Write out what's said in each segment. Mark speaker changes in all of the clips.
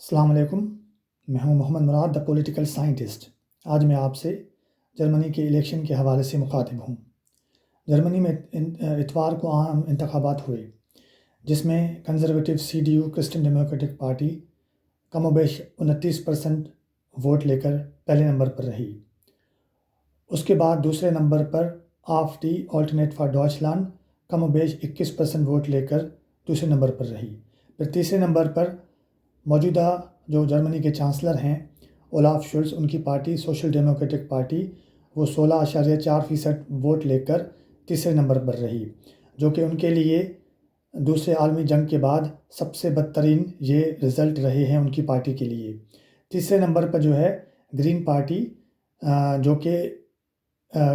Speaker 1: السلام علیکم، میں ہوں Muhammad Murad the political scientist. آج میں آپ سے جرمنی کے الیکشن کے حوالے سے مخاطب ہوں۔ جرمنی میں اتوار کو عام انتخابات ہوئے، جس میں conservative CDU Christian Democratic Party کم و بیش 29% ووٹ لے کر پہلے نمبر پر رہی۔ اس کے بعد دوسرے نمبر پر AfD آلٹرنیٹ فار ڈوچلینڈ کم و بیش 21% ووٹ لے کر دوسرے نمبر پر رہی۔ پھر تیسرے نمبر پر موجودہ جو جرمنی کے چانسلر ہیں اولاف شولز، ان کی پارٹی سوشل ڈیموکریٹک پارٹی، وہ 16.4% ووٹ لے کر تیسرے نمبر پر رہی، جو کہ ان کے لیے دوسرے عالمی جنگ کے بعد سب سے بدترین یہ رزلٹ رہے ہیں ان کی پارٹی کے لیے۔ تیسرے نمبر پر جو ہے گرین پارٹی، جو کہ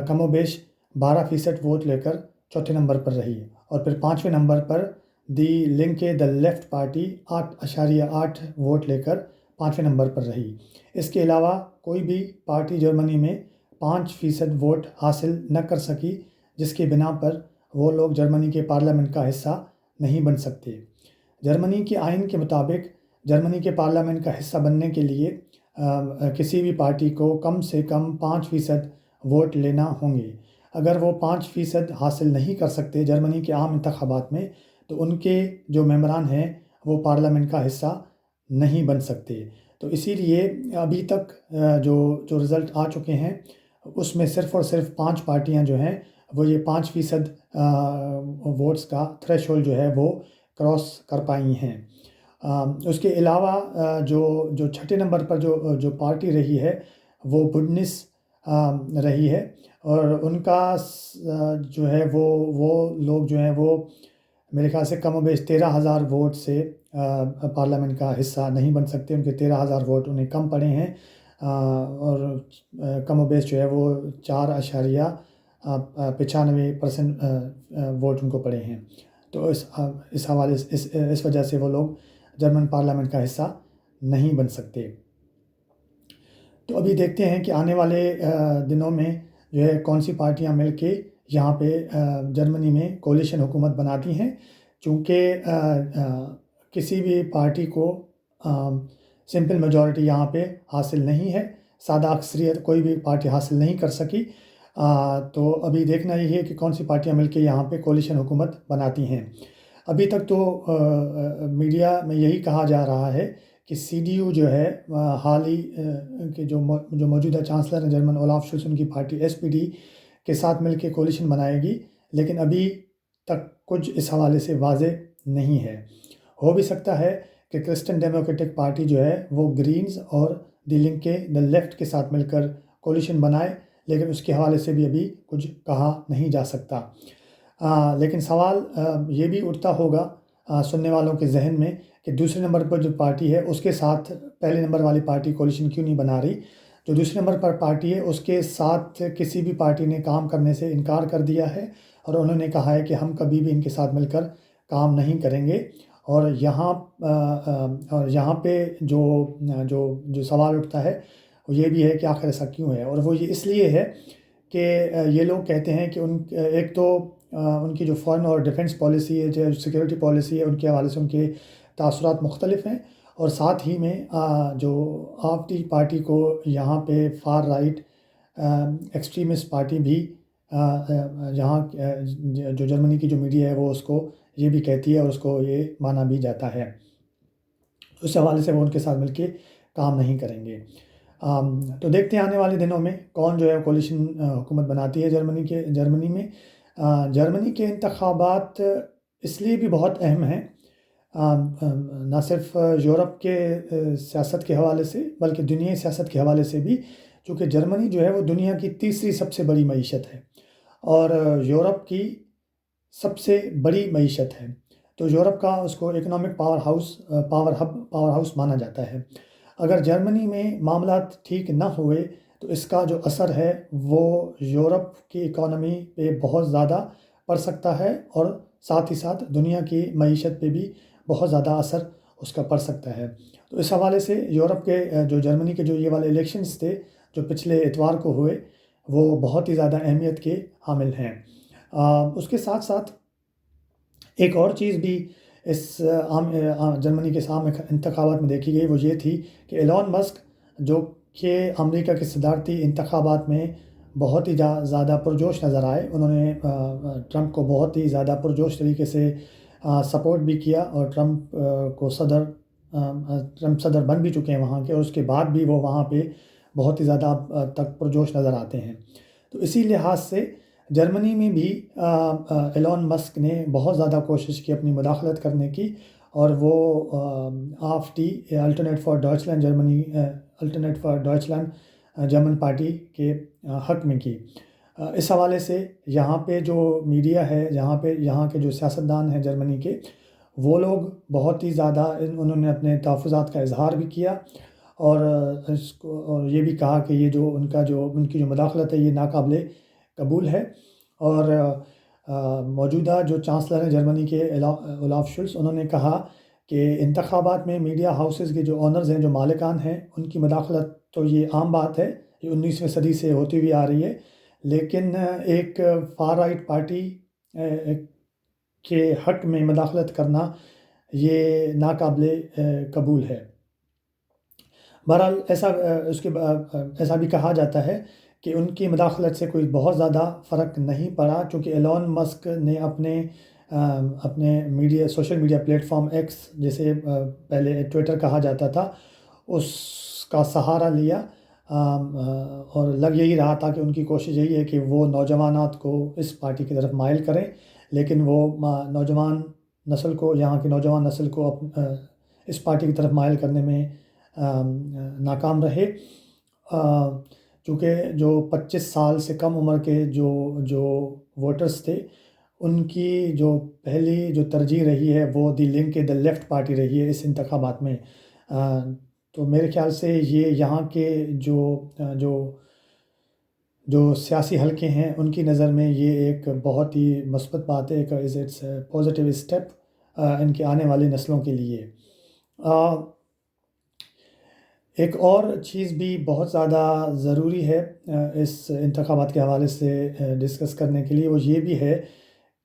Speaker 1: کم و بیش 12% ووٹ لے کر چوتھے نمبر پر رہی، اور پھر پانچویں نمبر پر Die Linke the Left Party 8.8 vote لے کر پانچویں نمبر پر رہی۔ اس کے علاوہ کوئی بھی پارٹی جرمنی میں 5% ووٹ حاصل نہ کر سکی، جس کی بنا پر وہ لوگ جرمنی کے پارلیمنٹ کا حصہ نہیں بن سکتے۔ جرمنی کے آئین کے مطابق جرمنی کے پارلیمنٹ کا حصہ بننے کے لیے کسی بھی پارٹی کو کم سے کم 5% ووٹ لینا ہوں گے۔ اگر وہ 5% حاصل نہیں کر سکتے جرمنی کے عام انتخابات میں، تو ان کے جو ممبران ہیں وہ پارلیمنٹ کا حصہ نہیں بن سکتے۔ تو اسی لیے ابھی تک جو رزلٹ آ چکے ہیں، اس میں صرف اور صرف 5 پارٹیاں جو ہیں وہ یہ 5% ووٹس کا تھریش ہولڈ جو ہے وہ کراس کر پائی ہیں۔ اس کے علاوہ جو چھٹے نمبر پر جو پارٹی رہی ہے وہ بڈنس رہی ہے، اور ان کا جو ہے وہ لوگ جو ہیں وہ میرے خیال سے کم و بیش 13,000 ووٹ سے پارلیمنٹ کا حصہ نہیں بن سکتے۔ ان کے 13,000 ووٹ انہیں کم پڑے ہیں، اور کم و بیش جو ہے وہ 4.95% ووٹ ان کو پڑے ہیں۔ تو اس حوالے سے اس وجہ سے وہ لوگ جرمن پارلیمنٹ کا حصہ نہیں بن سکتے۔ تو ابھی دیکھتے ہیں کہ آنے والے دنوں میں جو ہے کون سی پارٹیاں مل کے یہاں پہ جرمنی میں کولیشن حکومت بناتی ہیں، چونکہ کسی بھی پارٹی کو سمپل میجورٹی یہاں پہ حاصل نہیں ہے، سادہ اکثریت کوئی بھی پارٹی حاصل نہیں کر سکی۔ تو ابھی دیکھنا یہ ہے کہ کون سی پارٹیاں مل کے یہاں پہ کولیشن حکومت بناتی ہیں۔ ابھی تک تو میڈیا میں یہی کہا جا رہا ہے کہ CDU جو ہے حال ہی کے جو موجودہ چانسلر ہیں جرمن اولاف شولز، ان کی پارٹی SPD کے ساتھ مل کے کولیشن بنائے گی، لیکن ابھی تک کچھ اس حوالے سے واضح نہیں ہے۔ ہو بھی سکتا ہے کہ کرسچن ڈیموکریٹک پارٹی جو ہے وہ گرینز اور دی لنکے دا لیفٹ کے ساتھ مل کر کولیشن بنائے، لیکن اس کے حوالے سے بھی ابھی کچھ کہا نہیں جا سکتا۔ لیکن سوال یہ بھی اٹھتا ہوگا سننے والوں کے ذہن میں کہ دوسرے نمبر پر جو پارٹی ہے اس کے ساتھ پہلے نمبر والی پارٹی کولیشن کیوں نہیں بنا رہی؟ جو دوسرے نمبر پر پارٹی ہے اس کے ساتھ کسی بھی پارٹی نے کام کرنے سے انکار کر دیا ہے، اور انہوں نے کہا ہے کہ ہم کبھی بھی ان کے ساتھ مل کر کام نہیں کریں گے۔ اور یہاں پہ جو سوال اٹھتا ہے وہ یہ بھی ہے کہ آخر ایسا کیوں ہے، اور وہ یہ اس لیے ہے کہ یہ لوگ کہتے ہیں کہ ایک تو ان کی جو فارن اور ڈیفنس پالیسی ہے، جو سیکیورٹی پالیسی ہے، ان کے حوالے سے ان کے تاثرات مختلف ہیں، اور ساتھ ہی میں جو AfD پارٹی کو یہاں پہ فار رائٹ ایکسٹریمسٹ پارٹی بھی یہاں جو جرمنی کی جو میڈیا ہے وہ اس کو یہ بھی کہتی ہے، اور اس کو یہ مانا بھی جاتا ہے۔ اس حوالے سے وہ ان کے ساتھ مل کے کام نہیں کریں گے۔ تو دیکھتے ہیں آنے والے دنوں میں کون جو ہے کولیشن حکومت بناتی ہے جرمنی میں۔ جرمنی کے انتخابات اس لیے بھی بہت اہم ہیں، نہ صرف یورپ کے سیاست کے حوالے سے بلکہ دنیائی سیاست کے حوالے سے بھی، چونکہ جرمنی جو ہے وہ دنیا کی تیسری سب سے بڑی معیشت ہے، اور یورپ کی سب سے بڑی معیشت ہے۔ تو یورپ کا اس کو اکنامک پاور ہاؤس مانا جاتا ہے۔ اگر جرمنی میں معاملات ٹھیک نہ ہوئے تو اس کا جو اثر ہے وہ یورپ کی اکانومی پہ بہت زیادہ پڑ سکتا ہے، اور ساتھ ہی ساتھ دنیا کی معیشت پہ بھی بہت زیادہ اثر اس کا پڑ سکتا ہے۔ تو اس حوالے سے یورپ کے جو جرمنی کے جو یہ والے الیکشنز تھے جو پچھلے اتوار کو ہوئے، وہ بہت ہی زیادہ اہمیت کے حامل ہیں۔ اس کے ساتھ ساتھ ایک اور چیز بھی اس جرمنی کے عام انتخابات میں دیکھی گئی وہ یہ تھی کہ ایلون مسک جو کہ امریکہ کے صدارتی انتخابات میں بہت ہی زیادہ پرجوش نظر آئے، انہوں نے ٹرمپ کو بہت ہی زیادہ پرجوش طریقے سے سپورٹ بھی کیا، اور ٹرمپ صدر بن بھی چکے ہیں وہاں کے، اور اس کے بعد بھی وہ وہاں پہ بہت ہی زیادہ تک پرجوش نظر آتے ہیں۔ تو اسی لحاظ سے جرمنی میں بھی ایلون مسک نے بہت زیادہ کوشش کی اپنی مداخلت کرنے کی، اور وہ AfD alternative for Deutschland German party کے حق میں کی۔ اس حوالے سے یہاں پہ جو میڈیا ہے، یہاں کے جو سیاستدان ہیں جرمنی کے، وہ لوگ بہت ہی زیادہ انہوں نے اپنے تحفظات کا اظہار بھی کیا، اور اور یہ بھی کہا کہ یہ جو ان کی جو مداخلت ہے یہ ناقابل قبول ہے۔ اور موجودہ جو چانسلر ہیں جرمنی کے اولاف شولز، انہوں نے کہا کہ انتخابات میں میڈیا ہاؤسز کے جو آنرز ہیں، جو مالکان ہیں، ان کی مداخلت تو یہ عام بات ہے، یہ 19ویں صدی سے ہوتی ہوئی آ رہی ہے، لیکن ایک فار رائٹ پارٹی کے حق میں مداخلت کرنا یہ ناقابل قبول ہے۔ بہرحال ایسا بھی کہا جاتا ہے کہ ان کی مداخلت سے کوئی بہت زیادہ فرق نہیں پڑا، چونکہ ایلون مسک نے اپنے social media plate form x, جسے پہلے ٹویٹر کہا جاتا تھا، اس کا سہارا لیا، اور لگ یہی رہا تھا کہ ان کی کوشش یہی ہے کہ وہ نوجوانات کو اس پارٹی کی طرف مائل کریں، لیکن وہ یہاں کی نوجوان نسل کو اس پارٹی کی طرف مائل کرنے میں ناکام رہے، چونکہ جو 25 سال سے کم عمر کے جو ووٹرز تھے، ان کی جو پہلی جو ترجیح رہی ہے وہ دی لیفٹ پارٹی رہی ہے اس انتخابات میں۔ تو میرے خیال سے یہ یہاں کے جو سیاسی حلقے ہیں ان کی نظر میں یہ ایک بہت ہی مثبت بات ہے، اٹس پازیٹیو اسٹیپ ان کے آنے والی نسلوں کے لیے۔ ایک اور چیز بھی بہت زیادہ ضروری ہے اس انتخابات کے حوالے سے ڈسکس کرنے کے لیے، وہ یہ بھی ہے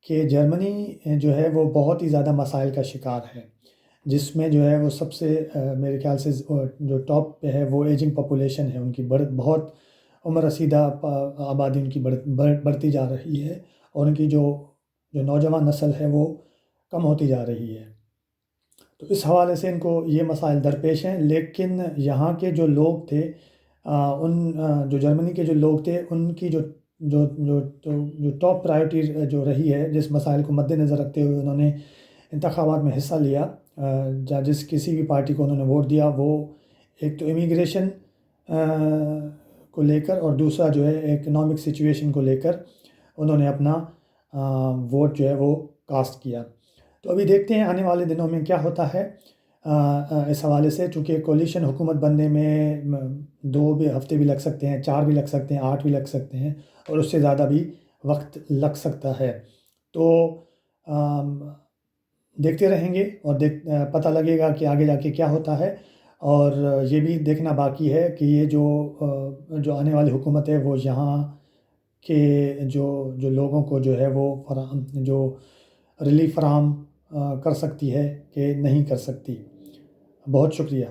Speaker 1: کہ جرمنی جو ہے وہ بہت ہی زیادہ مسائل کا شکار ہے، جس میں جو ہے وہ سب سے میرے خیال سے جو ٹاپ پہ ہے وہ ایجنگ پاپولیشن ہے، ان کی بہت عمر رسیدہ آبادی ان کی بڑھتی جا رہی ہے، اور ان کی جو نوجوان نسل ہے وہ کم ہوتی جا رہی ہے۔ تو اس حوالے سے ان کو یہ مسائل درپیش ہیں، لیکن یہاں کے جو لوگ تھے، جو جرمنی کے جو لوگ تھے، ان کی جو ٹاپ پرائیورٹی جو رہی ہے، جس مسائل کو مد نظر رکھتے ہوئے انہوں نے انتخابات میں حصہ لیا، جس کسی بھی پارٹی کو انہوں نے ووٹ دیا، وہ ایک تو امیگریشن کو لے کر، اور دوسرا جو ہے اکنامک سچویشن کو لے کر انہوں نے اپنا ووٹ جو ہے وہ کاسٹ کیا۔ تو ابھی دیکھتے ہیں آنے والے دنوں میں کیا ہوتا ہے اس حوالے سے، چونکہ کولیشن حکومت بننے میں 2 ہفتے بھی لگ سکتے ہیں، 4 بھی لگ سکتے ہیں، 8 بھی لگ سکتے ہیں، اور اس سے زیادہ بھی وقت لگ سکتا ہے۔ تو دیکھتے رہیں گے، اور پتہ لگے گا کہ آگے جا کے کیا ہوتا ہے، اور یہ بھی دیکھنا باقی ہے کہ یہ جو آنے والی حکومت ہے وہ یہاں کے جو لوگوں کو جو ہے وہ جو ریلیف فراہم کر سکتی ہے کہ نہیں کر سکتی۔ بہت شکریہ۔